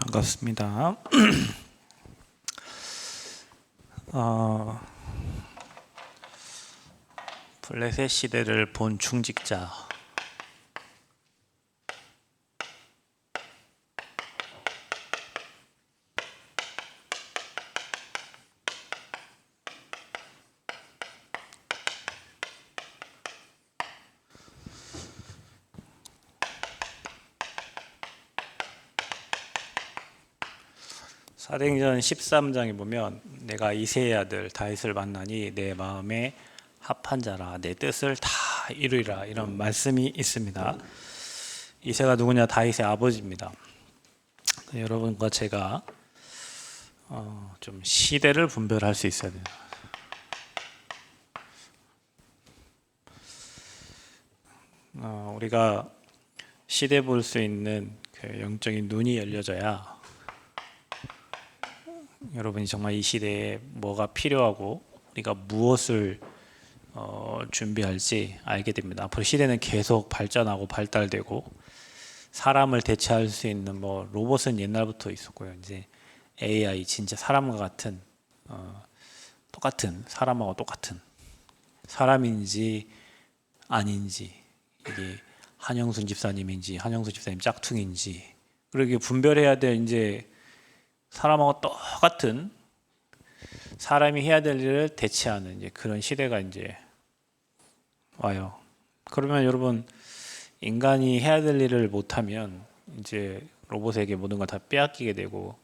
반갑습니다. 블레셋 시대를 본 중직자. 사도행전 13장에 보면 내가 이새의 아들 다윗을 만나니 내 마음에 합한 자라 내 뜻을 다 이루리라, 이런 말씀이 있습니다. 이새가 누구냐? 다윗의 아버지입니다. 여러분과 제가 좀 시대를 분별할 수 있어야 돼요. 우리가 시대 볼 수 있는 그 영적인 눈이 열려져야 여러분이 정말 이 시대에 뭐가 필요하고 우리가 무엇을 준비할지 알게 됩니다. 앞으로 시대는 계속 발전하고 발달되고 사람을 대체할 수 있는 로봇은 옛날부터 있었고요. 이제 AI, 진짜 사람과 같은 똑같은 사람하고 똑같은 사람인지 아닌지, 이게 한영순 집사님인지 한영순 집사님 짝퉁인지, 그렇게 분별해야 될, 이제 사람하고 똑같은 사람이 해야 될 일을 대체하는 이제 그런 시대가 이제 와요. 그러면 여러분, 인간이 해야 될 일을 못하면 이제 로봇에게 모든 걸 다 빼앗기게 되고,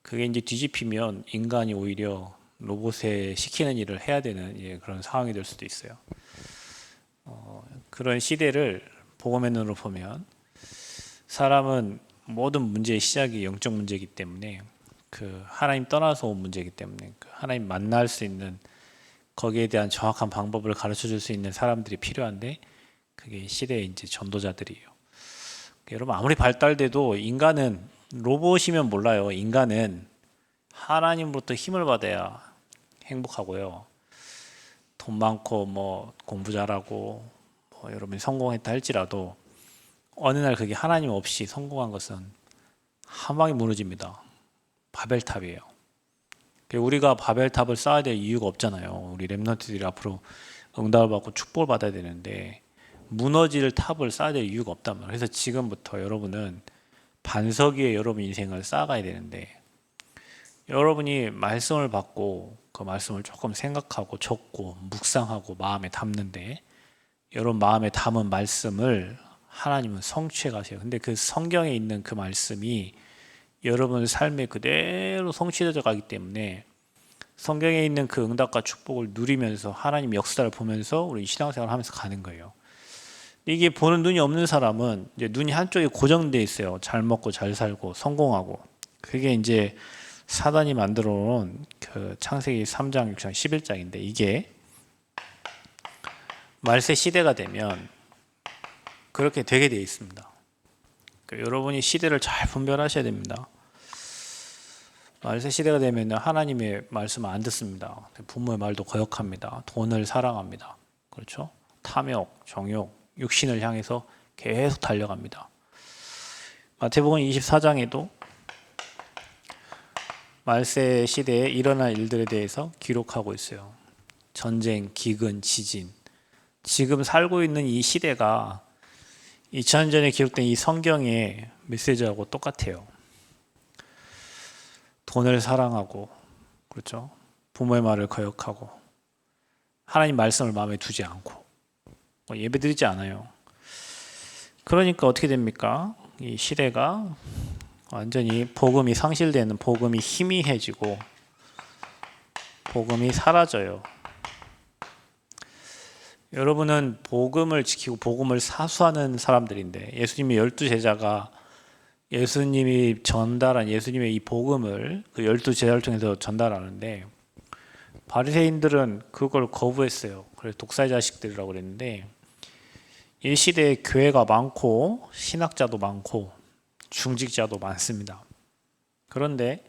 그게 이제 뒤집히면 인간이 오히려 로봇에 시키는 일을 해야 되는 그런 상황이 될 수도 있어요. 그런 시대를 복음의 눈으로 보면 사람은 모든 문제의 시작이 영적 문제이기 때문에, 그 하나님 떠나서 온 문제이기 때문에 그 하나님 만날 수 있는, 거기에 대한 정확한 방법을 가르쳐 줄 수 있는 사람들이 필요한데, 그게 시대의 이제 전도자들이에요. 여러분, 아무리 발달돼도 인간은, 로봇이면 몰라요. 인간은 하나님으로부터 힘을 받아야 행복하고요. 돈 많고 공부 잘하고 여러분이 성공했다 할지라도 어느 날 그게 하나님 없이 성공한 것은 한 방에 무너집니다. 바벨탑이에요. 우리가 바벨탑을 쌓아야 될 이유가 없잖아요. 우리 렘넌트들이 앞으로 응답을 받고 축복을 받아야 되는데 무너질 탑을 쌓아야 될 이유가 없단 말이에요. 그래서 지금부터 여러분은 반석 위에 여러분 인생을 쌓아가야 되는데, 여러분이 말씀을 받고 그 말씀을 조금 생각하고 적고 묵상하고 마음에 담는데, 여러분 마음에 담은 말씀을 하나님은 성취해 가세요. 근데 그 성경에 있는 그 말씀이 여러분 삶에 그대로 성취되어 가기 때문에 성경에 있는 그 응답과 축복을 누리면서 하나님 역사를 보면서 우리 신앙생활을 하면서 가는 거예요. 이게 보는 눈이 없는 사람은 이제 눈이 한쪽에 고정돼 있어요. 잘 먹고 잘 살고 성공하고. 그게 이제 사단이 만들어 놓은 그 창세기 3장, 6장, 11장인데, 이게 말세 시대가 되면 그렇게 되게 되어 있습니다. 여러분이 시대를 잘 분별하셔야 됩니다. 말세 시대가 되면 하나님의 말씀을 안 듣습니다. 부모의 말도 거역합니다. 돈을 사랑합니다. 그렇죠? 탐욕, 정욕, 육신을 향해서 계속 달려갑니다. 마태복음 24장에도 말세 시대에 일어날 일들에 대해서 기록하고 있어요. 전쟁, 기근, 지진. 지금 살고 있는 이 시대가 2000년 전에 기록된 이 성경의 메시지하고 똑같아요. 돈을 사랑하고, 그렇죠? 부모의 말을 거역하고, 하나님 말씀을 마음에 두지 않고, 예배드리지 않아요. 그러니까 어떻게 됩니까? 이 시대가 완전히 복음이 상실되는, 복음이 희미해지고 복음이 사라져요. 여러분은 복음을 지키고 복음을 사수하는 사람들인데, 예수님의 12제자가 예수님이 전달한 예수님의 이 복음을 그 12제자를 통해서 전달하는데, 바리새인들은 그걸 거부했어요. 그래서 독사의 자식들이라고 그랬는데, 이 시대에 교회가 많고 신학자도 많고 중직자도 많습니다. 그런데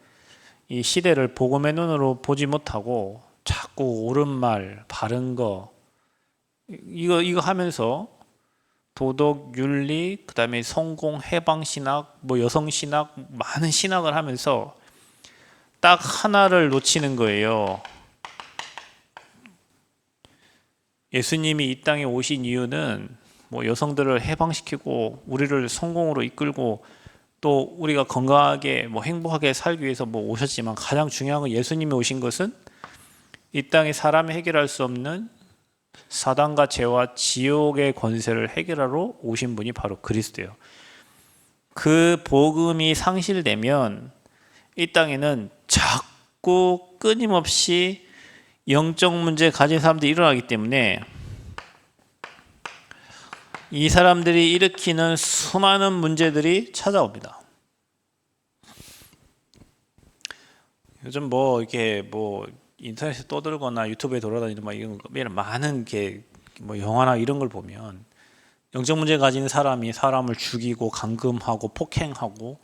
이 시대를 복음의 눈으로 보지 못하고 자꾸 옳은 말, 바른 거 이거 하면서 도덕, 윤리, 그다음에 성공, 해방 신학, 뭐 여성 신학, 많은 신학을 하면서 딱 하나를 놓치는 거예요. 예수님이 이 땅에 오신 이유는 뭐 여성들을 해방시키고 우리를 성공으로 이끌고 또 우리가 건강하게 뭐 행복하게 살기 위해서 뭐 오셨지만, 가장 중요한 건 예수님이 오신 것은 이 땅에 사람이 해결할 수 없는 사단과 죄와 지옥의 권세를 해결하러 오신 분이 바로 그리스도예요. 그 복음이 상실되면 이 땅에는 자꾸 끊임없이 영적 문제 가진 사람들이 일어나기 때문에 이 사람들이 일으키는 수많은 문제들이 찾아옵니다. 요즘 뭐 이렇게 뭐 인터넷에 떠들거나 유튜브에 돌아다니는 막 이런 많은 게 뭐 영화나 이런 걸 보면 영적 문제 가진 사람이 사람을 죽이고 감금하고 폭행하고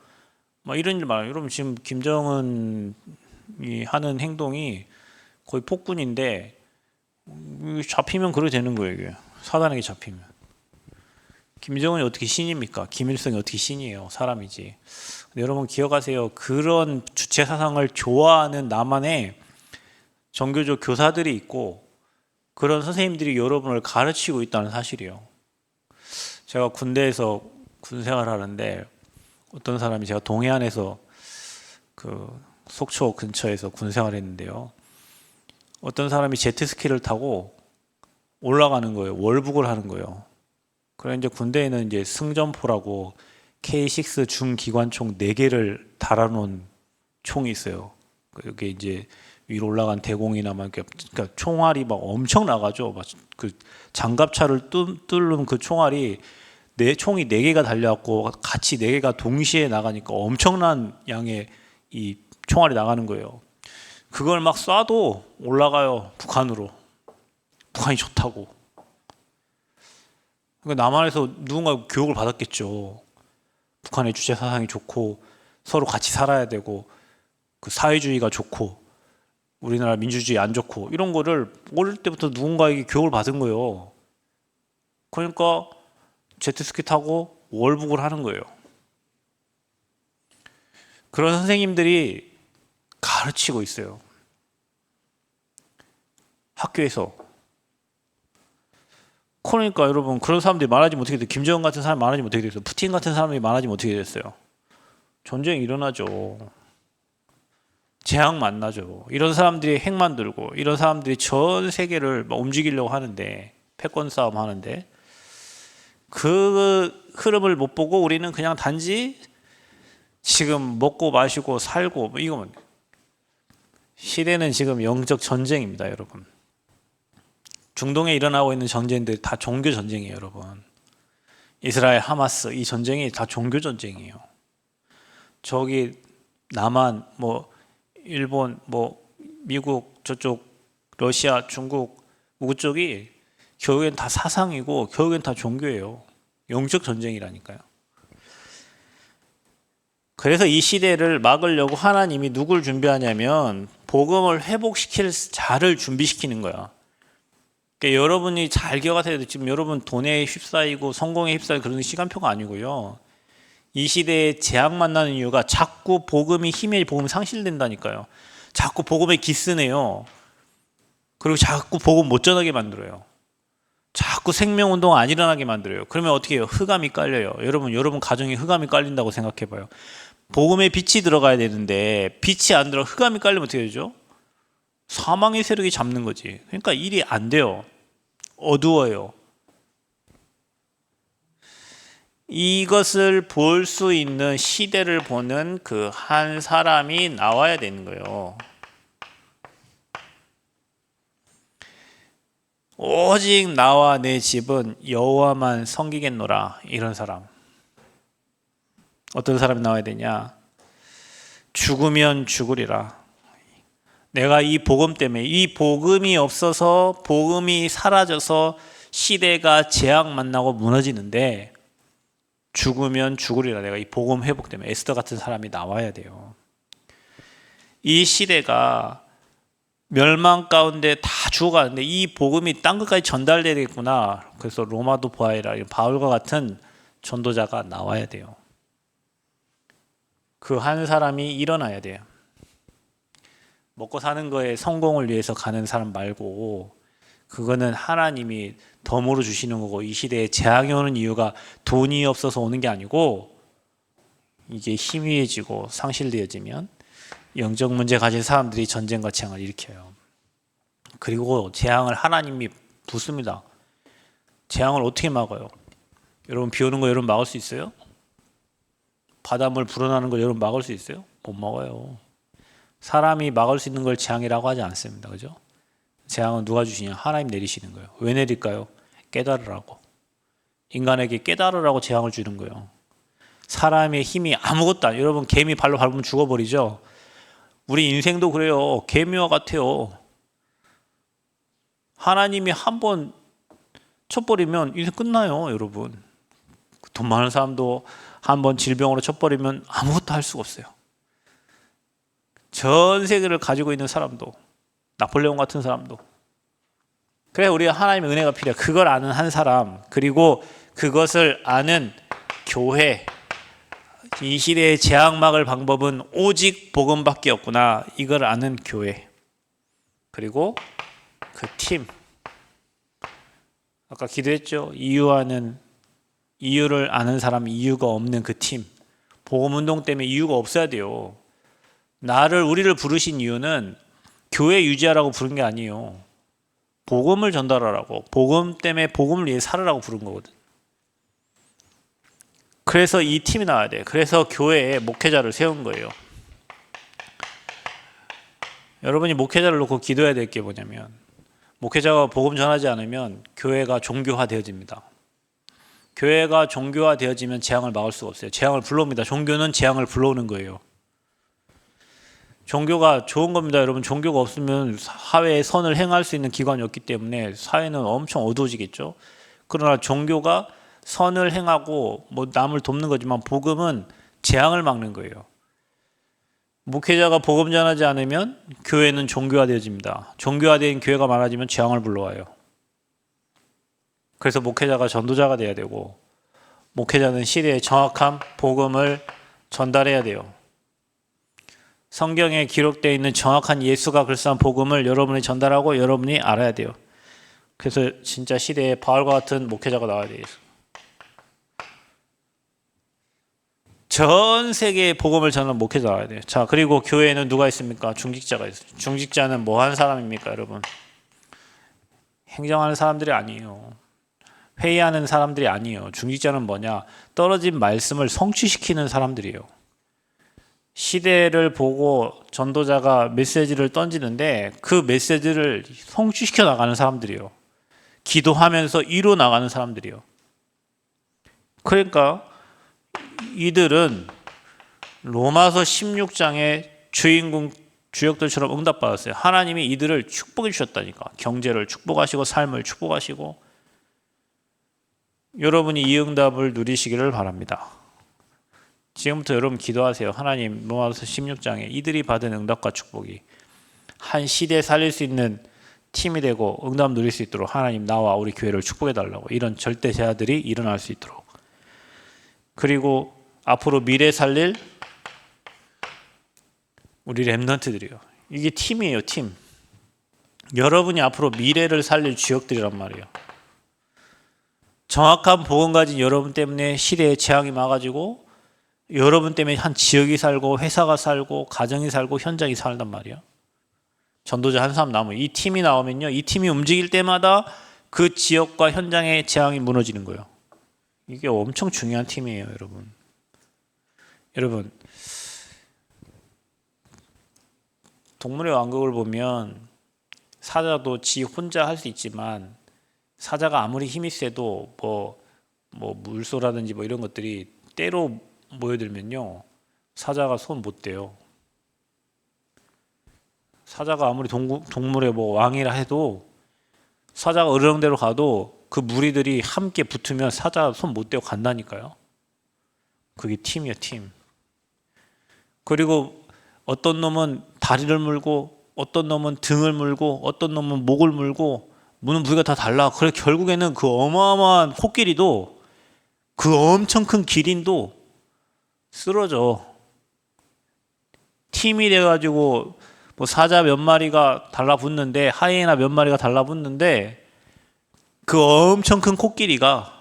막 이런 일 많아요. 여러분 지금 김정은이 하는 행동이 거의 폭군인데 잡히면 그렇게 되는 거예요. 이게 사단에게 잡히면. 김정은이 어떻게 신입니까? 김일성이 어떻게 신이에요? 사람이지. 근데 여러분 기억하세요. 그런 주체 사상을 좋아하는 나만의 종교적 교사들이 있고 그런 선생님들이 여러분을 가르치고 있다는 사실이에요. 제가 군대에서 군 생활하는데 어떤 사람이, 제가 동해안에서 그 속초 근처에서 군 생활했는데요. 어떤 사람이 제트스키를 타고 올라가는 거예요. 월북을 하는 거예요. 그래 이제 군대에는 이제 승전포라고 K6 중기관총 4개를 달아놓은 총이 있어요. 여기 이제 위로 올라간 대공이나 막 그러니까 총알이 막 엄청 나가죠. 막 그 장갑차를 뚫는 그 총알이 총이 4개가 달려갖고 같이 4개가 동시에 나가니까 엄청난 양의 이 총알이 나가는 거예요. 그걸 막 쏴도 올라가요. 북한으로. 북한이 좋다고. 그러니까 남한에서 누군가 교육을 받았겠죠. 북한의 주체 사상이 좋고 서로 같이 살아야 되고 그 사회주의가 좋고 우리나라 민주주의 안 좋고 이런 거를 어릴 때부터 누군가에게 교육을 받은 거예요. 그러니까 제트스키 타고 월북을 하는 거예요. 그런 선생님들이 가르치고 있어요. 학교에서. 그러니까 여러분 그런 사람들이 많아지면 어떻게 돼요? 김정은 같은 사람이 많아지면 어떻게 됐어요? 푸틴 같은 사람이 많아지면 어떻게 됐어요? 전쟁이 일어나죠. 재앙 만나죠. 이런 사람들이 핵 만들고 이런 사람들이 전 세계를 막 움직이려고 하는데, 패권 싸움 하는데 그 흐름을 못 보고 우리는 그냥 단지 지금 먹고 마시고 살고 뭐 이거면, 시대는 지금 영적 전쟁입니다, 여러분. 중동에 일어나고 있는 전쟁들 다 종교 전쟁이에요, 여러분. 이스라엘 하마스 이 전쟁이 다 종교 전쟁이에요. 저기 남한 뭐 일본 뭐 미국 저쪽 러시아 중국 그쪽이 결국엔 다 사상이고 결국엔 다 종교예요. 영적 전쟁이라니까요. 그래서 이 시대를 막으려고 하나님이 누굴 준비하냐면 복음을 회복시킬 자를 준비시키는 거야. 그러니까 여러분이 잘 기억하세요. 지금 여러분 돈에 휩싸이고 성공에 휩싸이고 그런 시간표가 아니고요. 이 시대에 재앙 만나는 이유가 자꾸 복음이 상실된다니까요. 자꾸 복음에 기스네요. 그리고 자꾸 복음 못 전하게 만들어요. 자꾸 생명운동 안 일어나게 만들어요. 그러면 어떻게 해요? 흑암이 깔려요. 여러분 가정에 흑암이 깔린다고 생각해봐요. 복음에 빛이 들어가야 되는데 빛이 안 들어 흑암이 깔리면 어떻게 되죠? 사망의 세력이 잡는 거지. 그러니까 일이 안 돼요. 어두워요. 이것을 볼 수 있는 시대를 보는 그 한 사람이 나와야 되는 거예요. 오직 나와 내 집은 여호와만 섬기겠노라. 이런 사람. 어떤 사람이 나와야 되냐? 죽으면 죽으리라. 내가 이 복음 때문에, 이 복음이 없어서 복음이 사라져서 시대가 재앙 만나고 무너지는데 죽으면 죽으리라. 내가 이 복음 회복 때문에 에스더 같은 사람이 나와야 돼요. 이 시대가 멸망 가운데 다 죽어가는데 이 복음이 땅 끝까지 전달돼야 되겠구나. 그래서 로마도 보아이라 바울과 같은 전도자가 나와야 돼요. 그 한 사람이 일어나야 돼요. 먹고 사는 거에 성공을 위해서 가는 사람 말고 그거는 하나님이 덤으로 주시는 거고 이 시대에 재앙이 오는 이유가 돈이 없어서 오는 게 아니고 이게 희미해지고 상실되어지면 영적 문제 가진 사람들이 전쟁과 재앙을 일으켜요. 그리고 재앙을 하나님이 붓습니다. 재앙을 어떻게 막아요? 여러분 비 오는 거 여러분 막을 수 있어요? 바닷물 불어나는 걸 여러분 막을 수 있어요? 못 막아요. 사람이 막을 수 있는 걸 재앙이라고 하지 않습니다. 그죠? 재앙은 누가 주시냐? 하나님 내리시는 거예요. 왜 내릴까요? 깨달으라고. 인간에게 깨달으라고 재앙을 주는 거예요. 사람의 힘이 아무것도 아니에요. 여러분 개미 발로 밟으면 죽어버리죠? 우리 인생도 그래요. 개미와 같아요. 하나님이 한번 쳐버리면 인생 끝나요, 여러분. 돈 많은 사람도 한번 질병으로 쳐버리면 아무것도 할 수가 없어요. 전 세계를 가지고 있는 사람도, 나폴레옹 같은 사람도. 그래 우리가 하나님의 은혜가 필요해요. 그걸 아는 한 사람, 그리고 그것을 아는 교회. 이 시대의 재앙 막을 방법은 오직 복음밖에 없구나. 이걸 아는 교회. 그리고 그 팀. 아까 기도했죠. 이유를 아는 사람, 이유가 없는 그 팀. 복음운동 때문에 이유가 없어야 돼요. 우리를 부르신 이유는 교회 유지하라고 부른 게 아니에요. 복음을 전달하라고, 복음 때문에 복음을 위해 살으라고 부른 거거든. 그래서 이 팀이 나와야 돼. 그래서 교회에 목회자를 세운 거예요. 여러분이 목회자를 놓고 기도해야 될 게 뭐냐면, 목회자가 복음 전하지 않으면 교회가 종교화되어집니다. 교회가 종교화되어지면 재앙을 막을 수가 없어요. 재앙을 불러옵니다. 종교는 재앙을 불러오는 거예요. 종교가 좋은 겁니다. 여러분 종교가 없으면 사회에 선을 행할 수 있는 기관이 없기 때문에 사회는 엄청 어두워지겠죠. 그러나 종교가 선을 행하고 남을 돕는 거지만 복음은 재앙을 막는 거예요. 목회자가 복음 전하지 않으면 교회는 종교화되어집니다. 종교화된 교회가 많아지면 재앙을 불러와요. 그래서 목회자가 전도자가 돼야 되고 목회자는 시대에 정확한 복음을 전달해야 돼요. 성경에 기록되어 있는 정확한 예수가 글쓰한 복음을 여러분이 전달하고 여러분이 알아야 돼요. 그래서 진짜 시대에 바울과 같은 목회자가 나와야 돼요. 전 세계에 복음을 전하는 목회자가 나와야 돼요. 자, 그리고 교회에는 누가 있습니까? 중직자가 있어요. 중직자는 뭐 하는 사람입니까, 여러분? 행정하는 사람들이 아니에요. 회의하는 사람들이 아니에요. 중직자는 뭐냐? 떨어진 말씀을 성취시키는 사람들이에요. 시대를 보고 전도자가 메시지를 던지는데 그 메시지를 성취시켜 나가는 사람들이에요. 기도하면서 이루 나가는 사람들이에요. 그러니까 이들은 로마서 16장의 주역들처럼 응답받았어요. 하나님이 이들을 축복해 주셨다니까. 경제를 축복하시고 삶을 축복하시고 여러분이 이 응답을 누리시기를 바랍니다. 지금부터 여러분 기도하세요. 하나님, 로마서 16장에 이들이 받은 응답과 축복이 한 시대에 살릴 수 있는 팀이 되고 응답 누릴 수 있도록 하나님 나와 우리 교회를 축복해 달라고, 이런 절대 제자들이 일어날 수 있도록. 그리고 앞으로 미래 살릴 우리 렘넌트들이요. 이게 팀이에요, 팀. 여러분이 앞으로 미래를 살릴 주역들이란 말이에요. 정확한 복음 가진 여러분 때문에 시대의 재앙이 막아지고 여러분 때문에 한 지역이 살고 회사가 살고 가정이 살고 현장이 살단 말이야. 전도자 한 사람 나오면, 이 팀이 나오면요, 이 팀이 움직일 때마다 그 지역과 현장의 재앙이 무너지는 거예요. 이게 엄청 중요한 팀이에요, 여러분. 여러분, 동물의 왕국을 보면 사자도 지 혼자 할 수 있지만 사자가 아무리 힘이 세도 뭐 물소라든지 이런 것들이 때로 모여들면요, 사자가 손 못 대요. 사자가 아무리 동물의 왕이라 해도 사자가 어령대로 가도 그 무리들이 함께 붙으면 사자 손 못 대고 간다니까요. 그게 팀이에요, 팀. 그리고 어떤 놈은 다리를 물고 어떤 놈은 등을 물고 어떤 놈은 목을 물고 무는 부위가 다 달라. 그래 결국에는 그 어마어마한 코끼리도 그 엄청 큰 기린도 쓰러져. 팀이 돼가지고 뭐 사자 몇 마리가 달라붙는데 하이에나 몇 마리가 달라붙는데 그 엄청 큰 코끼리가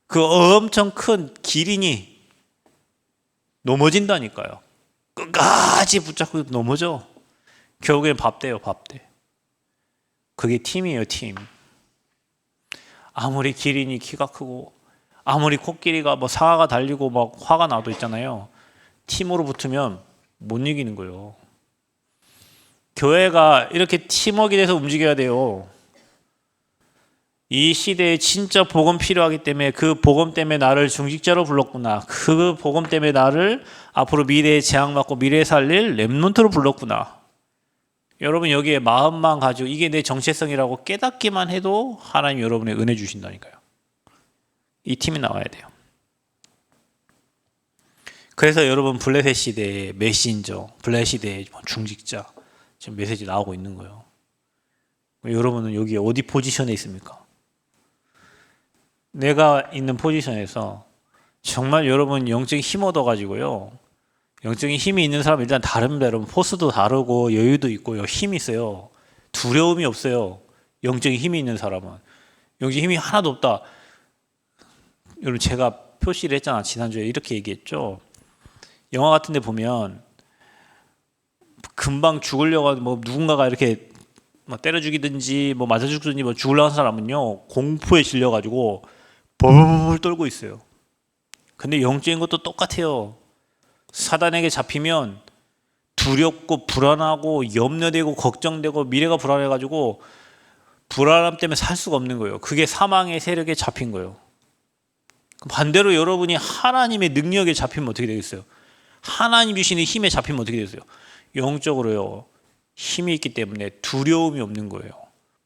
그 엄청 큰 기린이 넘어진다니까요. 끝까지 붙잡고 넘어져. 결국엔 밥대요, 밥대. 그게 팀이에요, 팀. 아무리 기린이 키가 크고 아무리 코끼리가 뭐 사과가 달리고 막 화가 나도 있잖아요. 팀으로 붙으면 못 이기는 거예요. 교회가 이렇게 팀워크가 돼서 움직여야 돼요. 이 시대에 진짜 복음 필요하기 때문에 그 복음 때문에 나를 중직자로 불렀구나. 그 복음 때문에 나를 앞으로 미래에 재앙받고 미래에 살릴 렘넌트로 불렀구나. 여러분 여기에 마음만 가지고 이게 내 정체성이라고 깨닫기만 해도 하나님 여러분의 은혜 주신다니까요. 이 팀이 나와야 돼요. 그래서 여러분 블레셋 시대에 메신저, 블레셋 시대에 중직자 지금 메시지 나오고 있는 거예요. 여러분은 여기 어디 포지션에 있습니까? 내가 있는 포지션에서 정말 여러분 영적인 힘 얻어가지고요. 영적인 힘이 있는 사람은 일단 다릅니다. 여러분 포스도 다르고 여유도 있고요. 힘이 있어요. 두려움이 없어요. 영적인 힘이 있는 사람은. 영적인 힘이 하나도 없다. 여러분 제가 표시를 했잖아. 지난주에 이렇게 얘기했죠. 영화 같은 데 보면 금방 죽으려고 뭐 누군가가 이렇게 뭐 때려 죽이든지 뭐 맞아 죽든지 뭐 죽으려고 하는 사람은요. 공포에 질려가지고 벌벌 떨고 있어요. 근데 영적인 것도 똑같아요. 사단에게 잡히면 두렵고 불안하고 염려되고 걱정되고 미래가 불안해가지고 불안함 때문에 살 수가 없는 거예요. 그게 사망의 세력에 잡힌 거예요. 반대로 여러분이 하나님의 능력에 잡히면 어떻게 되겠어요? 하나님 주시는 힘에 잡히면 어떻게 되겠어요? 영적으로요. 힘이 있기 때문에 두려움이 없는 거예요.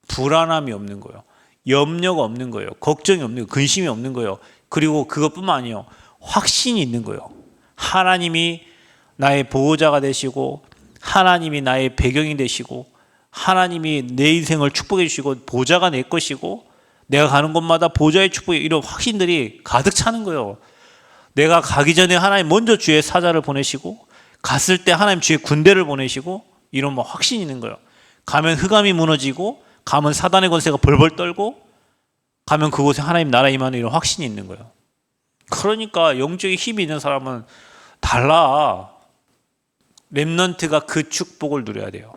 불안함이 없는 거예요. 염려가 없는 거예요. 걱정이 없는 거예요. 근심이 없는 거예요. 그리고 그것뿐만 아니에요. 확신이 있는 거예요. 하나님이 나의 보호자가 되시고 하나님이 나의 배경이 되시고 하나님이 내 인생을 축복해 주시고 보좌가 내 것이고 내가 가는 곳마다 보좌의 축복이 이런 확신들이 가득 차는 거예요. 내가 가기 전에 하나님 먼저 주의 사자를 보내시고 갔을 때 하나님 주의 군대를 보내시고 이런 뭐 확신이 있는 거예요. 가면 흑암이 무너지고 가면 사단의 권세가 벌벌 떨고 가면 그곳에 하나님 나라 임하는 이런 확신이 있는 거예요. 그러니까 영적인 힘이 있는 사람은 달라. 렘넌트가 그 축복을 누려야 돼요.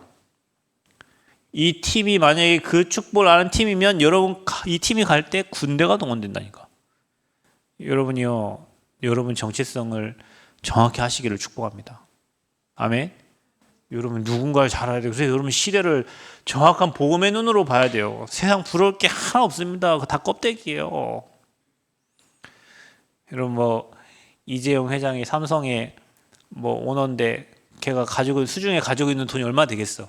이 팀이 만약에 그 축복을 아는 팀이면 여러분 이 팀이 갈 때 군대가 동원된다니까. 여러분이요. 여러분 정체성을 정확히 하시기를 축복합니다. 아멘. 여러분 누군가를 잘 알아야 돼요. 그래서 여러분 시대를 정확한 복음의 눈으로 봐야 돼요. 세상 부러울 게 하나 없습니다. 다 껍데기예요. 여러분 뭐 이재용 회장이 삼성에 뭐 오너인데 걔가 가지고 수중에 가지고 있는 돈이 얼마 되겠어?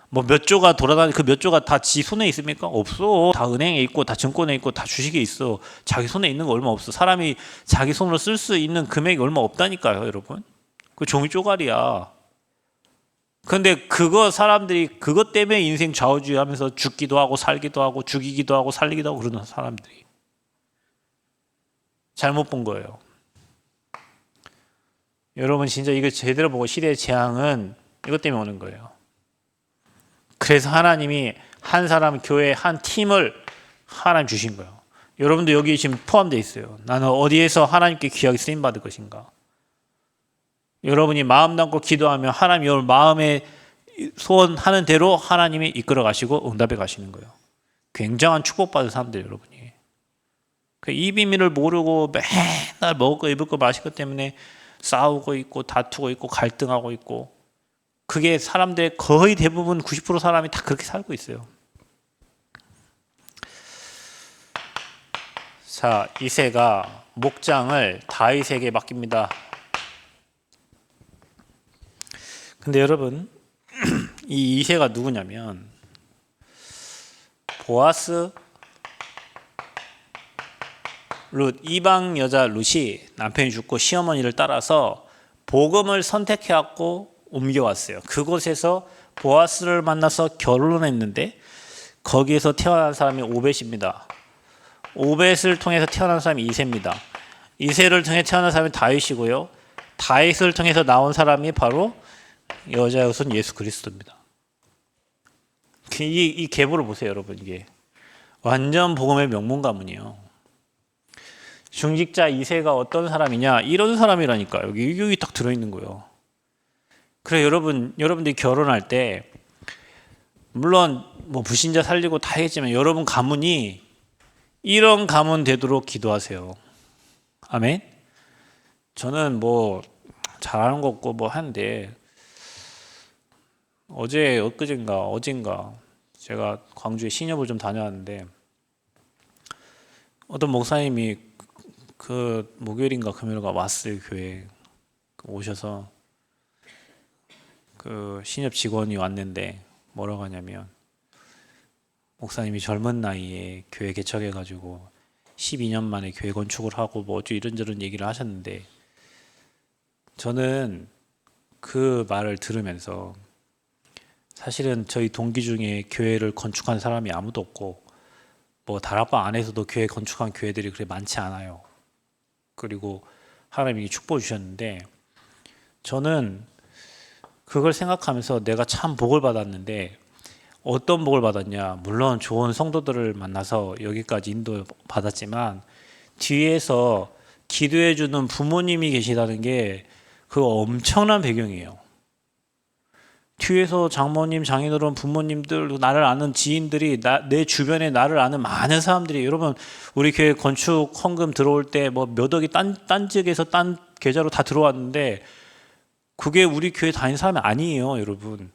뭐 몇 조가 돌아다니 그 몇 조가 다 지 손에 있습니까? 없어. 다 은행에 있고 다 증권에 있고 다 주식에 있어. 자기 손에 있는 거 얼마 없어. 사람이 자기 손으로 쓸 수 있는 금액이 얼마 없다니까요, 여러분. 그 종이 쪼가리야. 근데 그거 사람들이 그것 때문에 인생 좌우지하면서 죽기도 하고 살기도 하고 죽이기도 하고 살리기도 하고 그러는 사람들이 잘못 본 거예요. 여러분 진짜 이거 제대로 보고 시대의 재앙은 이것 때문에 오는 거예요. 그래서 하나님이 한 사람 교회 한 팀을 하나님 주신 거예요. 여러분도 여기 지금 포함되어 있어요. 나는 어디에서 하나님께 귀하게 쓰임 받을 것인가? 여러분이 마음 담고 기도하면 하나님이 여러분 마음에 소원하는 대로 하나님이 이끌어 가시고 응답해 가시는 거예요. 굉장한 축복받은 사람들 여러분이. 이 비밀을 모르고 맨날 먹을 거 입을 거 마실 것 때문에 싸우고 있고 다투고 있고 갈등하고 있고 그게 사람들 거의 대부분 90% 사람이 다 그렇게 살고 있어요. 자, 이새가 목장을 다윗에게 맡깁니다. 근데 여러분 이 이새가 누구냐면 보아스 룻 이방 여자 룻이 남편이 죽고 시어머니를 따라서 복음을 선택해갖고 옮겨왔어요. 그곳에서 보아스를 만나서 결혼했는데 거기에서 태어난 사람이 오벳입니다. 오벳을 통해서 태어난 사람이 이새입니다. 이새를 통해 태어난 사람이 다윗이고요. 다윗을 통해서 나온 사람이 바로 여자의 은 예수 그리스도입니다. 이 계보를 보세요, 여러분. 이게 완전 복음의 명문 가문이에요. 중직자 이새가 어떤 사람이냐? 이런 사람이라니까. 여기 딱 들어있는 거예요. 그래, 여러분들이 결혼할 때 물론 뭐 불신자 살리고 다 했지만 여러분 가문이 이런 가문 되도록 기도하세요. 아멘. 저는 뭐 잘하는 거 없고 뭐 하는데 어젠가 제가 광주에 신협을 좀 다녀왔는데 어떤 목사님이 그 목요일인가 금요일인가 왔어요. 교회에 오셔서 그 신협 직원이 왔는데 뭐라고 하냐면 목사님이 젊은 나이에 교회 개척해가지고 12년 만에 교회 건축을 하고 뭐 어쩌고 이런저런 얘기를 하셨는데 저는 그 말을 들으면서 사실은 저희 동기 중에 교회를 건축한 사람이 아무도 없고 뭐 다락방 안에서도 교회 건축한 교회들이 그렇게 많지 않아요. 그리고 하나님이 축복을 주셨는데 저는 그걸 생각하면서 내가 참 복을 받았는데 어떤 복을 받았냐? 물론 좋은 성도들을 만나서 여기까지 인도 받았지만 뒤에서 기도해 주는 부모님이 계시다는 게 그 엄청난 배경이에요. 뒤에서 장모님, 장인어른, 부모님들, 나를 아는 지인들이 내 주변에 나를 아는 많은 사람들이 여러분 우리 교회 건축 헌금 들어올 때 뭐 몇 억이 딴 지역에서 딴 계좌로 다 들어왔는데 그게 우리 교회 다닌 사람이 아니에요, 여러분.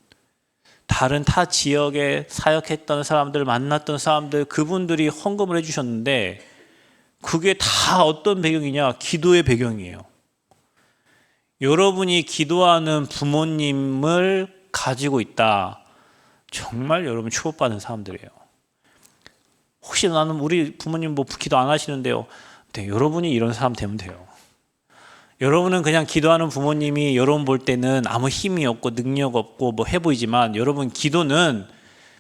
다른 타 지역에 사역했던 사람들, 만났던 사람들, 그분들이 헌금을 해주셨는데 그게 다 어떤 배경이냐? 기도의 배경이에요. 여러분이 기도하는 부모님을 가지고 있다. 정말 여러분 축복받은 사람들이에요. 혹시 나는 우리 부모님 뭐 기도 안 하시는데요. 네, 여러분이 이런 사람 되면 돼요. 여러분은 그냥 기도하는 부모님이 여러분 볼 때는 아무 힘이 없고 능력 없고 뭐 해 보이지만 여러분 기도는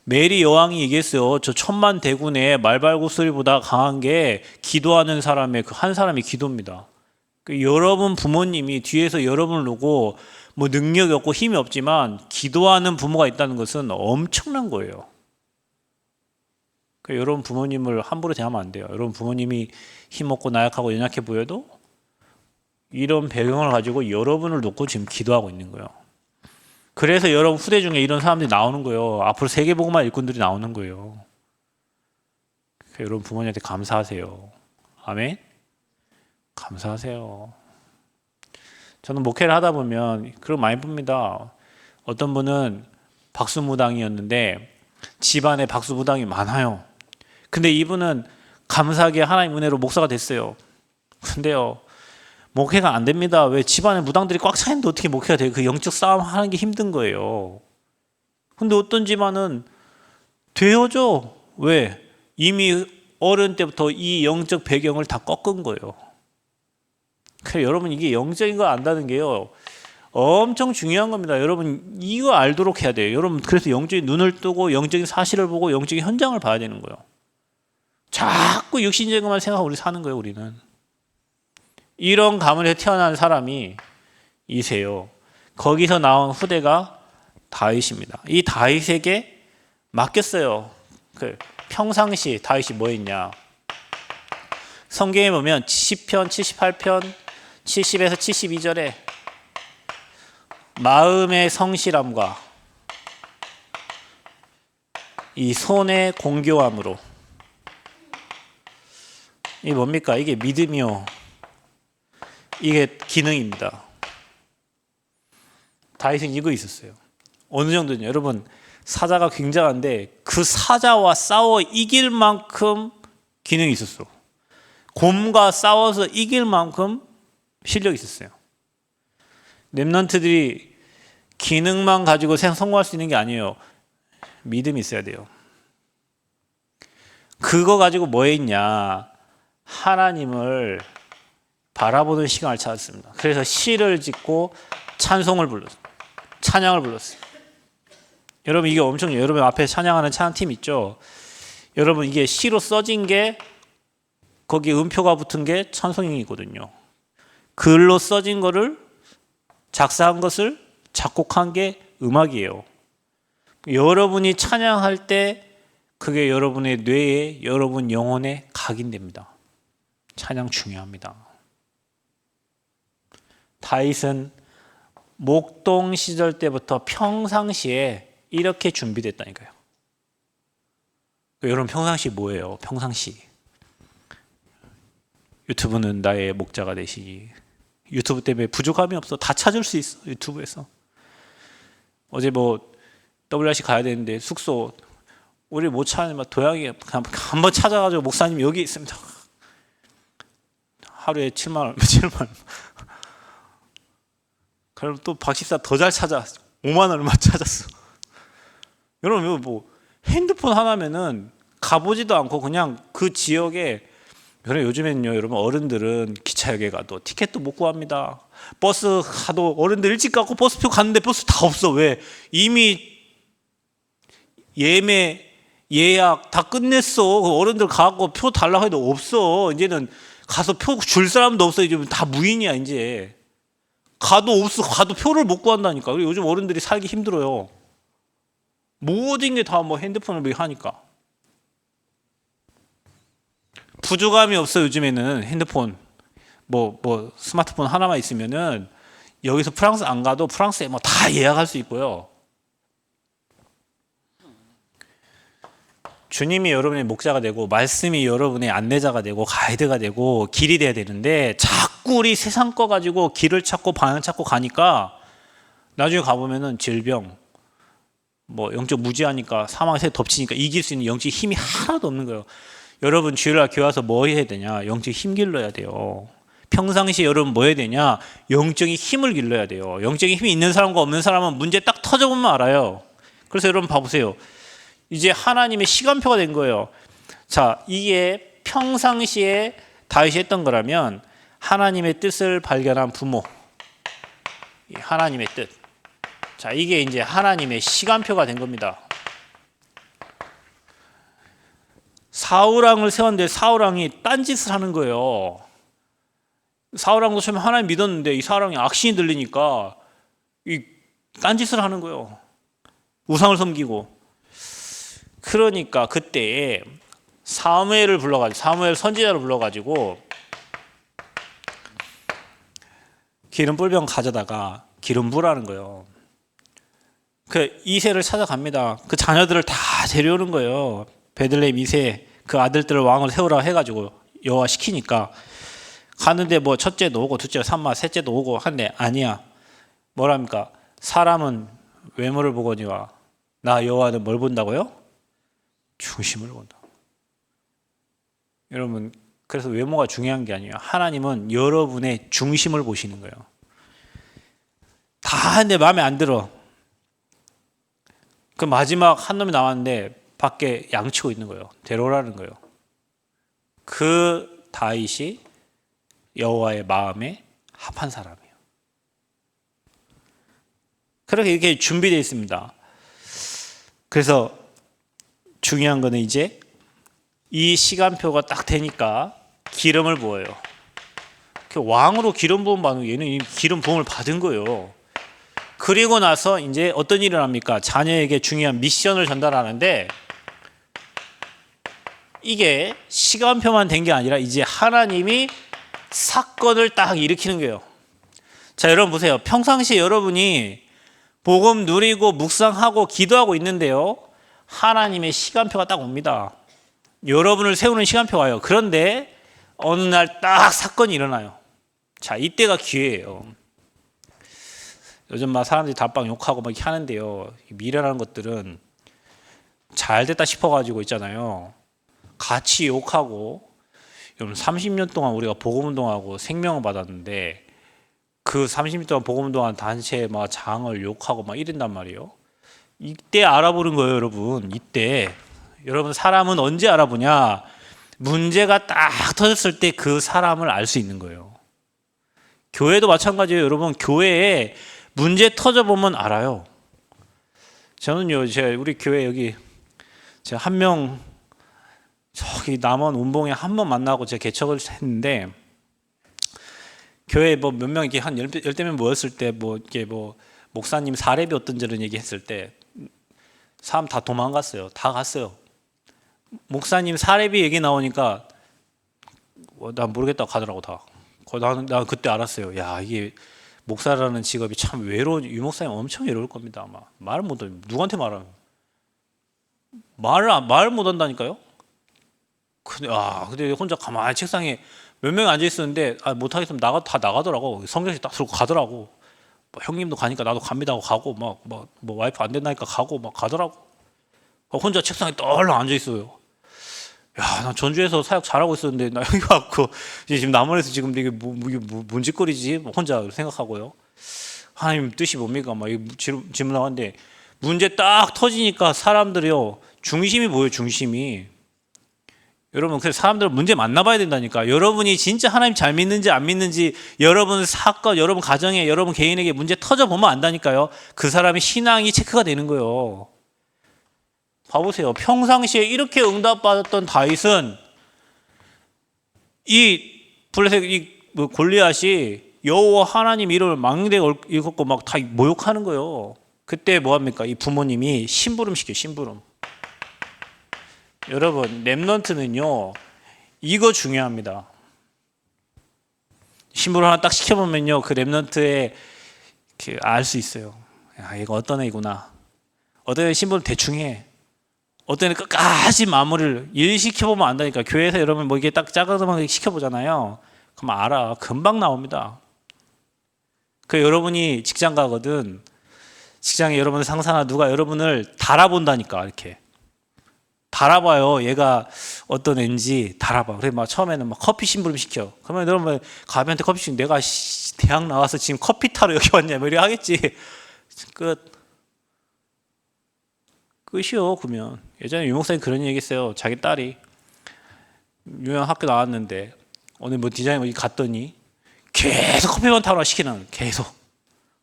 메리 여왕이 얘기했어요. 저 천만 대군의 말발굽 소리보다 강한 게 기도하는 사람의 그 한 사람의 기도입니다. 여러분 부모님이 뒤에서 여러분을 놓고 뭐 능력이 없고 힘이 없지만 기도하는 부모가 있다는 것은 엄청난 거예요. 여러분 부모님을 함부로 대하면 안 돼요. 여러분 부모님이 힘없고 나약하고 연약해 보여도 이런 배경을 가지고 여러분을 놓고 지금 기도하고 있는 거예요. 그래서 여러분 후대 중에 이런 사람들이 나오는 거예요. 앞으로 세계복음화 일꾼들이 나오는 거예요. 여러분 부모님한테 감사하세요. 아멘. 감사하세요. 저는 목회를 하다 보면 그런 많이 봅니다. 어떤 분은 박수무당이었는데 집안에 박수무당이 많아요. 근데 이분은 감사하게 하나님 은혜로 목사가 됐어요. 근데요, 목회가 안 됩니다. 왜? 집안에 무당들이 꽉 차 있는데 어떻게 목회가 돼요? 그 영적 싸움 하는 게 힘든 거예요. 근데 어떤 집안은 되어져. 왜? 이미 어른 때부터 이 영적 배경을 다 꺾은 거예요. 그래서 여러분 이게 영적인 걸 안다는 게요 엄청 중요한 겁니다. 여러분 이거 알도록 해야 돼요. 여러분 그래서 영적인 눈을 뜨고 영적인 사실을 보고 영적인 현장을 봐야 되는 거예요. 자꾸 육신적인 것만 생각하고 우리 사는 거예요. 우리는 이런 가문에 태어난 사람이 이세요. 거기서 나온 후대가 다윗입니다. 이 다윗에게 맡겼어요. 평상시 다윗이 뭐 했냐? 성경에 보면 시편 78편 70에서 72절에 마음의 성실함과 이 손의 공교함으로 이게 뭡니까? 이게 믿음이요. 이게 기능입니다. 다윗은 이거 있었어요. 어느 정도냐? 여러분 사자가 굉장한데 그 사자와 싸워 이길 만큼 기능이 있었어. 곰과 싸워서 이길 만큼 실력이 있었어요. 렘넌트들이 기능만 가지고 성공할 수 있는 게 아니에요. 믿음이 있어야 돼요. 그거 가지고 뭐 했냐? 하나님을 바라보는 시간을 찾았습니다. 그래서 시를 짓고 찬송을 불렀어요. 찬양을 불렀어요. 여러분 이게 엄청, 여러분 앞에 찬양하는 찬양팀 있죠? 여러분 이게 시로 써진 게, 거기에 음표가 붙은 게 찬송이거든요. 글로 써진 거를, 작사한 것을 작곡한 게 음악이에요. 여러분이 찬양할 때 그게 여러분의 뇌에, 여러분 영혼에 각인됩니다. 찬양 중요합니다. 다윗은 목동 시절 때부터 평상시에 이렇게 준비됐다니까요. 여러분 평상시 뭐예요? 평상시. 유튜브는 나의 목자가 되시니. 유튜브 때문에 부족함이 없어. 다 찾을 수 있어, 유튜브에서. 어제 뭐 WRC 가야 되는데 숙소 우리 못 찾으면 도양이 한번 찾아가지고 목사님 여기 있습니다. 하루에 7만 원, 7만 원. 그럼 또 박십사 더 잘 찾아. 5만 얼마 찾았어. 여러분 뭐 핸드폰 하나면은 가보지도 않고 그냥 그 지역에, 여러분 요즘에는요, 여러분 어른들은 기차역에 가도 티켓도 못 구합니다. 버스 가도 어른들 일찍 가고 버스표 갔는데 버스 다 없어. 왜? 이미 예약 다 끝냈어. 어른들 가고 표 달라고 해도 없어. 이제는 가서 표 줄 사람도 없어. 이제 다 무인이야. 이제 가도 없어. 가도 표를 못 구한다니까. 요즘 어른들이 살기 힘들어요. 모든 게 다 뭐 핸드폰을 하니까. 부족함이 없어. 요즘에는 핸드폰 뭐 스마트폰 하나만 있으면은 여기서 프랑스 안 가도 프랑스에 뭐 다 예약할 수 있고요. 주님이 여러분의 목자가 되고 말씀이 여러분의 안내자가 되고 가이드가 되고 길이 돼야 되는데, 자꾸 우리 세상 거 가지고 길을 찾고 방향 찾고 가니까 나중에 가보면은 질병, 뭐 영적 무지하니까 사망의 새 덮치니까 이길 수 있는 영적 힘이 하나도 없는 거예요. 여러분 주일날 교회 와서 뭐 해야 되냐? 영적 힘 길러야 돼요. 평상시에 여러분 뭐 해야 되냐? 영적인 힘을 길러야 돼요. 영적인 힘이 있는 사람과 없는 사람은 문제 딱 터져보면 알아요. 그래서 여러분 봐보세요. 이제 하나님의 시간표가 된 거예요. 자, 이게 평상시에 다윗이 했던 거라면 하나님의 뜻을 발견한 부모, 하나님의 뜻. 자, 이게 이제 하나님의 시간표가 된 겁니다. 사울왕을 세웠는데 사울왕이 딴짓을 하는 거예요. 사울왕도 처음에 하나님 믿었는데 이 사울왕이 악신이 들리니까 이 딴짓을 하는 거예요. 우상을 섬기고. 그러니까 그때 사무엘을 불러가지고, 사무엘 선지자를 불러가지고 기름 뿔병 가져다가 기름 부으라는 거예요. 그 이새를 찾아갑니다. 그 자녀들을 다 데려오는 거예요. 베들레헴 이새 그 아들들을 왕을 세우라 해가지고 여호와 시키니까 가는데 뭐 첫째도 오고 둘째 삼마 셋째도 오고 한데 아니야. 뭐랍니까? 사람은 외모를 보거니와 나 여호와는 뭘 본다고요? 중심을 본다. 여러분, 그래서 외모가 중요한 게 아니에요. 하나님은 여러분의 중심을 보시는 거예요. 다 하는데 마음에 안 들어. 그 마지막 한 놈이 나왔는데 밖에 양치고 있는 거예요. 데려오라는 거예요. 그 다윗이 여호와의 마음에 합한 사람이에요. 그렇게 이렇게 준비되어 있습니다. 그래서 중요한 거는 이제 이 시간표가 딱 되니까 기름을 부어요. 왕으로 기름 부음 받는, 얘는 이미 기름 부음을 받은 거예요. 그리고 나서 이제 어떤 일을 합니까? 자녀에게 중요한 미션을 전달하는데, 이게 시간표만 된 게 아니라 이제 하나님이 사건을 딱 일으키는 거예요. 자, 여러분 보세요. 평상시에 여러분이 복음 누리고 묵상하고 기도하고 있는데요, 하나님의 시간표가 딱 옵니다. 여러분을 세우는 시간표가 와요. 그런데 어느 날 딱 사건이 일어나요. 자, 이때가 기회예요. 요즘 막 사람들이 답방 욕하고 막 하는데요, 미래라는 것들은 잘 됐다 싶어가지고 있잖아요. 같이 욕하고, 여러분 30년 동안 우리가 복음운동하고 생명을 받았는데 그 30년 동안 복음운동한 단체에 막 장을 욕하고 막 이런단 말이에요. 이때 알아보는 거예요, 여러분. 이때 여러분, 사람은 언제 알아보냐? 문제가 딱 터졌을 때 그 사람을 알 수 있는 거예요. 교회도 마찬가지예요. 여러분, 교회에 문제 터져보면 알아요. 저는요, 우리 교회 여기 제가 한 명 저기 남원 운봉에 한 번 만나고 제가 개척을 했는데, 교회 뭐 몇 명 이렇게 한 열대 명 모였을 때 뭐 이게 뭐 목사님 사례비 어떤 저런 얘기했을 때 사람 다 도망갔어요. 다 갔어요. 목사님 사례비 얘기 나오니까 난 모르겠다고 가더라고 다. 나 그때 알았어요. 야, 이게 목사라는 직업이 참 외로운, 유 목사님 엄청 외로울 겁니다 아마. 말을 못해. 누구한테 말하는? 말을 못 한다니까요. 근데 혼자 가만히 책상에 몇 명이 앉아 있었는데 못하겠으면 다 나가더라고. 성경책 딱 들고 가더라고. 뭐 형님도 가니까 나도 갑니다 하고 가고 뭐 와이프 안 된다니까 가고 막 가더라고. 혼자 책상에 떨렁 앉아 있어요. 야, 나 전주에서 사역 잘하고 있었는데 나 여기 왔고 지금 남원에서 지금 이게 뭔 짓거리지? 혼자 생각하고요. 하나님 뜻이 뭡니까? 막 질문 나왔는데 문제 딱 터지니까 사람들이요 중심이 뭐예요? 중심이. 여러분, 그래서 사람들은 문제 만나봐야 된다니까. 여러분이 진짜 하나님 잘 믿는지 안 믿는지, 여러분 사건, 여러분 가정에, 여러분 개인에게 문제 터져보면 안다니까요. 그 사람의 신앙이 체크가 되는 거예요. 봐보세요. 평상시에 이렇게 응답받았던 다윗은 골리앗이 여호와 하나님 이름을 망대에 읽었고 막 다 모욕하는 거예요. 그때 뭐합니까? 이 부모님이 심부름 시켜요. 심부름. 여러분, 랩넌트는요 이거 중요합니다. 심부름 하나 딱 시켜보면요 그 랩넌트에 알 수 있어요. 야, 이거 어떤 애구나. 어떤 애 심부름 대충 해. 어떤 애 끝까지 마무리를 일 시켜보면 안다니까. 교회에서 여러분 뭐 이게 딱 짜그마하게 시켜보잖아요. 그럼 알아. 금방 나옵니다. 여러분이 직장 가거든. 직장에 여러분 상사나 누가 여러분을 달아본다니까. 이렇게 달아봐요. 얘가 어떤 애인지 달아봐. 그래 막 처음에는 막 커피 심부름 시켜. 그러면 여러분 가비한테 커피 시키면 내가 대학 나와서 지금 커피 타러 여기 왔냐 뭐 이래 하겠지. 끝이요. 그러면 예전에 유목사님 그런 얘기 했어요. 자기 딸이 유명 학교 나왔는데 오늘 뭐 디자인 어디 갔더니 계속 커피만 타러 시키는 계속.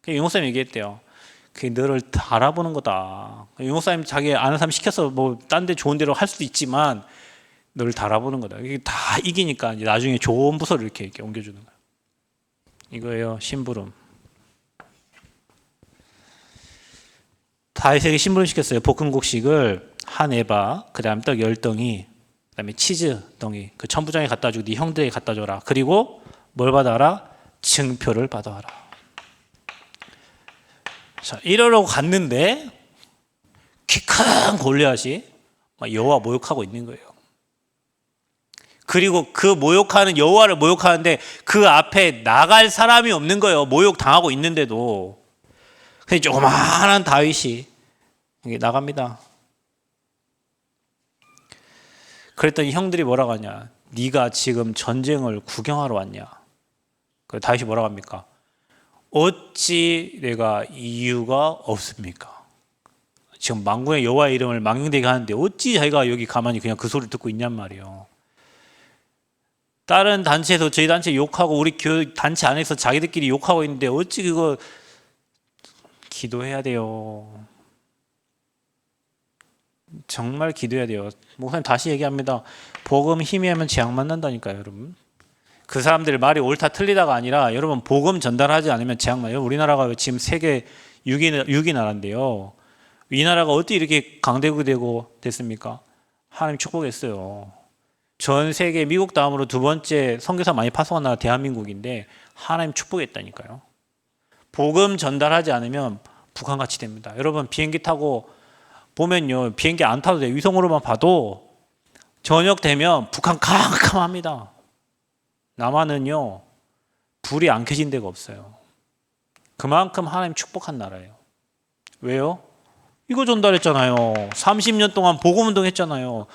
유목사님 얘기했대요. 그게 너를 알아보는 거다. 유목사님 자기 아는 사람 시켜서 뭐 딴 데 좋은 데로 할 수도 있지만 너를 알아보는 거다. 이게 다 이기니까 이제 나중에 좋은 부서를 이렇게 옮겨주는 거야. 이거예요. 심부름. 다윗에게 심부름 시켰어요. 볶음국식을 한 에바, 그 다음 떡 10덩이, 그 다음에 치즈 덩이, 그 천부장에 갖다 주고 네 형들에게 갖다 줘라. 그리고 뭘 받아라? 증표를 받아와라. 자, 이러려고 갔는데 키 큰 골리앗이 여호와 모욕하고 있는 거예요. 그리고 그 모욕하는 여호와를 모욕하는데 그 앞에 나갈 사람이 없는 거예요. 모욕 당하고 있는데도. 그래서 조그마한 다윗이 나갑니다. 그랬더니 형들이 뭐라고 하냐? 네가 지금 전쟁을 구경하러 왔냐? 그 다윗이 뭐라고 합니까? 어찌 내가 이유가 없습니까? 지금 만군의 여호와의 이름을 망령되게 하는데 어찌 자기가 여기 가만히 그냥 그 소리를 듣고 있냔 말이에요. 다른 단체에서 저희 단체 욕하고 우리 교회 단체 안에서 자기들끼리 욕하고 있는데 어찌 그거 기도해야 돼요. 정말 기도해야 돼요. 목사님 다시 얘기합니다. 복음 희미하면 재앙 만난다니까요, 여러분. 그 사람들 말이 옳다 틀리다가 아니라 여러분 복음 전달하지 않으면 재앙 나요. 우리나라가 지금 세계 6위 나라인데요. 이 나라가 어떻게 이렇게 강대국되고 됐습니까? 하나님 축복했어요. 전 세계 미국 다음으로 두 번째 선교사 많이 파송한 나라 대한민국인데 하나님 축복했다니까요. 복음 전달하지 않으면 북한같이 됩니다. 여러분 비행기 타고 보면요. 비행기 안 타도 돼요. 위성으로만 봐도 저녁 되면 북한 캄캄합니다. 남한은요. 불이 안 켜진 데가 없어요. 그만큼 하나님 축복한 나라예요. 왜요? 이거 전달했잖아요. 30년 동안 복음운동 했잖아요.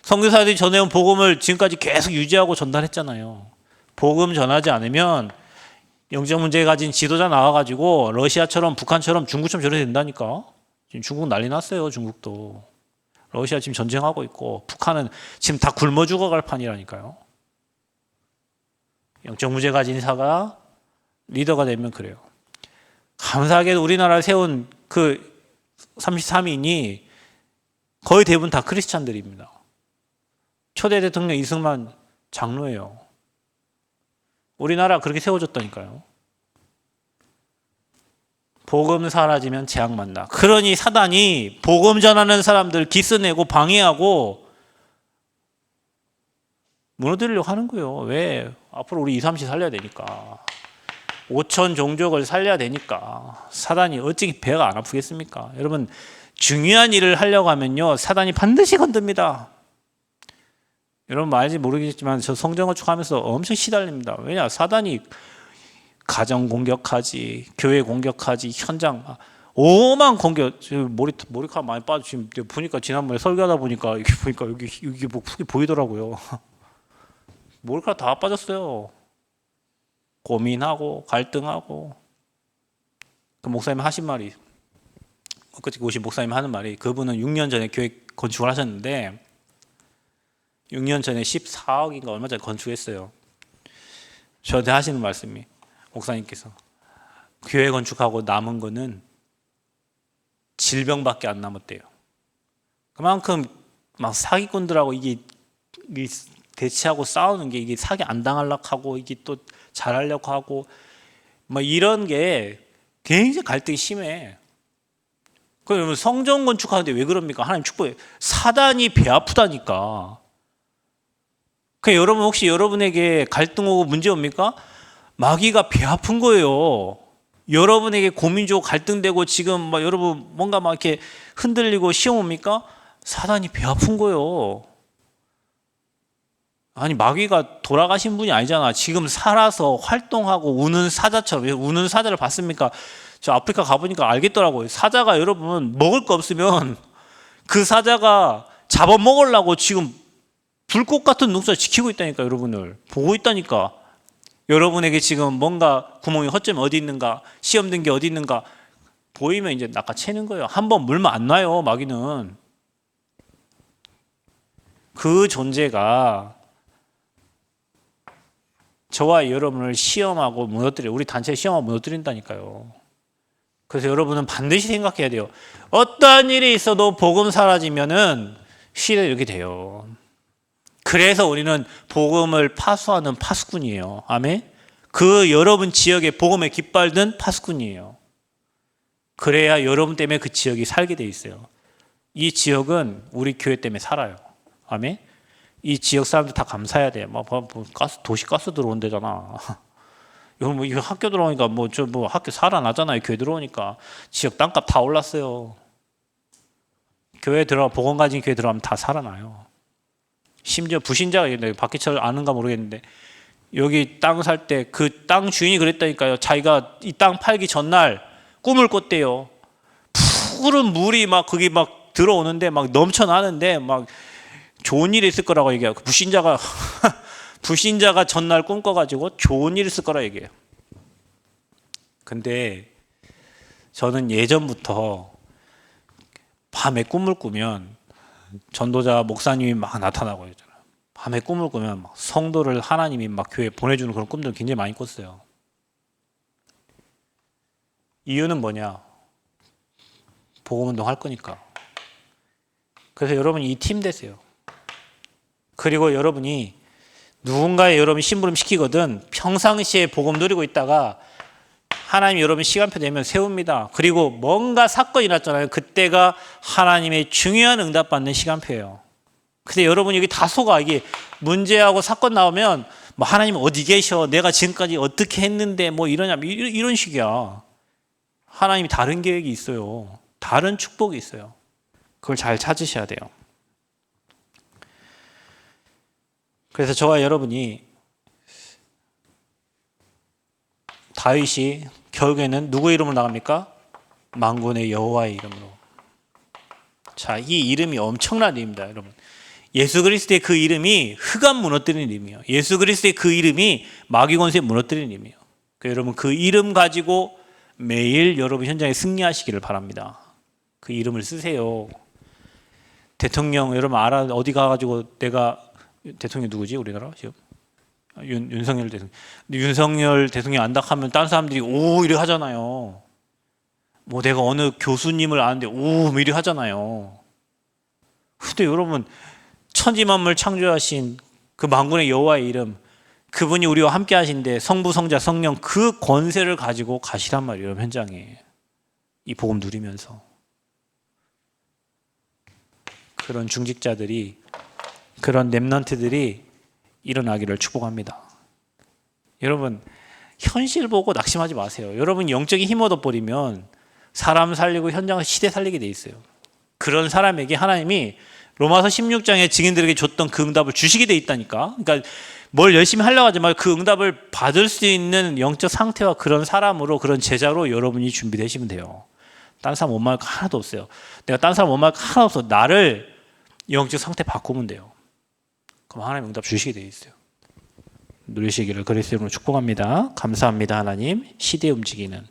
선교사들이 전해온 복음을 지금까지 계속 유지하고 전달했잖아요. 복음 전하지 않으면 영적 문제 가진 지도자 나와가지고 러시아처럼 북한처럼 중국처럼 저래야 된다니까. 지금 중국 난리 났어요. 중국도. 러시아 지금 전쟁하고 있고 북한은 지금 다 굶어 죽어갈 판이라니까요. 영적 문제 가진 사가 리더가 되면 그래요. 감사하게도 우리나라를 세운 그 33인이 거의 대부분 다 크리스찬들입니다. 초대 대통령 이승만 장로예요. 우리나라 그렇게 세워졌다니까요. 복음 사라지면 재앙 만나. 그러니 사단이 복음 전하는 사람들 기스내고 방해하고 무너뜨리려고 하는 거예요. 왜? 앞으로 우리 2, 3시 살려야 되니까. 5천 종족을 살려야 되니까. 사단이 어찌 배가 안 아프겠습니까? 여러분, 중요한 일을 하려고 하면요, 사단이 반드시 건듭니다. 여러분 알지 모르겠지만 저 성전 건축하면서 엄청 시달립니다. 왜냐? 사단이 가정 공격하지, 교회 공격하지, 현장 오만 공격. 머리카락 많이 빠져. 지금 보니까 지난번에 설교하다 보니까 이게 보니까 여기 뭐 푹이 보이더라고요. 머리카락 다 빠졌어요. 고민하고 갈등하고. 그 목사님 하신 말이, 엊그제 오신 목사님 하는 말이, 그분은 6년 전에 교회 건축을 하셨는데 6년 전에 14억인가 얼마 전에 건축했어요. 저한테 하시는 말씀이, 목사님께서 교회 건축하고 남은 거는 질병밖에 안 남았대요. 그만큼 막 사기꾼들하고 이게 대치하고 싸우는 게, 이게 사기 안 당하려고 하고 이게 또 잘하려고 하고 막 이런 게 굉장히 갈등이 심해. 그러면 성전 건축하는데 왜 그럽니까? 하나님 축복해. 사단이 배 아프다니까. 여러분 혹시 여러분에게 갈등 오고 문제 옵니까? 마귀가 배 아픈 거예요. 여러분에게 고민되고 갈등되고 지금 막 여러분 뭔가 막 이렇게 흔들리고 시험 옵니까? 사단이 배 아픈 거예요. 아니 마귀가 돌아가신 분이 아니잖아. 지금 살아서 활동하고 우는 사자처럼. 우는 사자를 봤습니까? 저 아프리카 가보니까 알겠더라고요. 사자가 여러분 먹을 거 없으면 그 사자가 잡아먹으려고 지금 불꽃 같은 눈살 지키고 있다니까. 여러분을 보고 있다니까. 여러분에게 지금 뭔가 구멍이 허점이 어디 있는가, 시험 든 게 어디 있는가 보이면 이제 낚아채는 거예요. 한번 물면 안 놔요. 마귀는. 그 존재가 저와 여러분을 시험하고 무너뜨려. 우리 단체 시험하고 무너뜨린다니까요. 그래서 여러분은 반드시 생각해야 돼요. 어떠한 일이 있어도 복음 사라지면은 시대 이렇게 돼요. 그래서 우리는 복음을 파수하는 파수꾼이에요. 아멘. 그 여러분 지역에 복음의 깃발 든 파수꾼이에요. 그래야 여러분 때문에 그 지역이 살게 돼 있어요. 이 지역은 우리 교회 때문에 살아요. 아멘. 이 지역 사람들 다 감사해야 돼. 도시 가스 들어온대잖아. 이거 학교 들어오니까 학교 살아나잖아요. 교회 들어오니까 지역 땅값 다 올랐어요. 교회 복음 가진 교회 들어가면 다 살아나요. 심지어 부신자가 있는데 박기철 아는가 모르겠는데 여기 땅 살 때 그 땅 주인이 그랬다니까요. 자기가 이 땅 팔기 전날 꿈을 꿨대요. 푸른 물이 막 거기 막 들어오는데 막 넘쳐나는데 막 좋은 일이 있을 거라고 얘기해요. 부신자가 전날 꿈꿔가지고 좋은 일이 있을 거라 얘기해요. 근데 저는 예전부터 밤에 꿈을 꾸면 전도자 목사님이 막 나타나고 있잖아요. 밤에 꿈을 꾸면 막 성도를 하나님이 막 교회에 보내주는 그런 꿈들 굉장히 많이 꿨어요. 이유는 뭐냐? 복음운동 할 거니까. 그래서 여러분이 이 팀 되세요. 그리고 여러분이 누군가의 여러분 심부름 시키거든 평상시에 복음 누리고 있다가 하나님이 여러분 시간표 되면 세웁니다. 그리고 뭔가 사건이 났잖아요. 그때가 하나님의 중요한 응답받는 시간표예요. 근데 여러분 여기 다 속아. 이게 문제하고 사건 나오면 뭐 하나님 어디 계셔? 내가 지금까지 어떻게 했는데 뭐 이러냐? 이런 식이야. 하나님이 다른 계획이 있어요. 다른 축복이 있어요. 그걸 잘 찾으셔야 돼요. 그래서 저와 여러분이 다윗이 결국에는 누구의 이름으로 나갑니까? 만군의 여호와의 이름으로. 자, 이 이름이 엄청난 이름입니다, 여러분. 예수 그리스도의 그 이름이 흑암 무너뜨리는 이름이에요. 예수 그리스도의 그 이름이 마귀 권세 무너뜨리는 이름이에요. 그러니까 여러분 그 이름 가지고 매일 여러분 현장에 승리하시기를 바랍니다. 그 이름을 쓰세요. 대통령 여러분 알아? 어디 가가지고 내가 대통령 누구지 우리나라 지금? 윤석열 대통령. 윤석열 대통령 안다 하면 다른 사람들이 오 이래 하잖아요. 뭐 내가 어느 교수님을 아는데 오 미리 하잖아요. 근데 여러분 천지만물 창조하신 그 만군의 여호와의 이름, 그분이 우리와 함께 하신데 성부 성자 성령 그 권세를 가지고 가시란 말이에요. 여러분 현장에 이 복음 누리면서 그런 중직자들이, 그런 렘넌트들이 일어나기를 축복합니다. 여러분 현실 보고 낙심하지 마세요. 여러분 영적인 힘 얻어버리면 사람 살리고 현장을 시대 살리게 돼 있어요. 그런 사람에게 하나님이 로마서 16장에 증인들에게 줬던 그 응답을 주시게 돼 있다니까. 그러니까 뭘 열심히 하려고 하지 말고 그 응답을 받을 수 있는 영적 상태와 그런 사람으로, 그런 제자로 여러분이 준비되시면 돼요. 다른 사람 원망할 거 하나도 없어요. 내가 다른 사람 원망할 거 하나도 없어. 나를 영적 상태 바꾸면 돼요. 그럼 하나님 응답 주시게 돼 있어요. 누리시기를 그리스도 이름으로 축복합니다. 감사합니다. 하나님 시대에 움직이는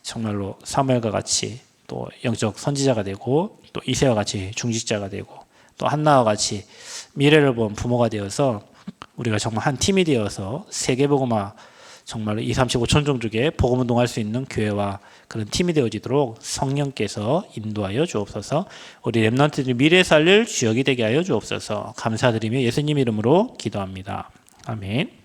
정말로 사무엘과 같이 또 영적 선지자가 되고 또 이새와 같이 중직자가 되고 또 한나와 같이 미래를 본 부모가 되어서 우리가 정말 한 팀이 되어서 세계복음화 정말로 2, 35천 종족에 복음운동할 수 있는 교회와 그런 팀이 되어지도록 성령께서 인도하여 주옵소서. 우리 렘넌트들이 미래 살릴 주역이 되게 하여 주옵소서. 감사드리며 예수님 이름으로 기도합니다. 아멘.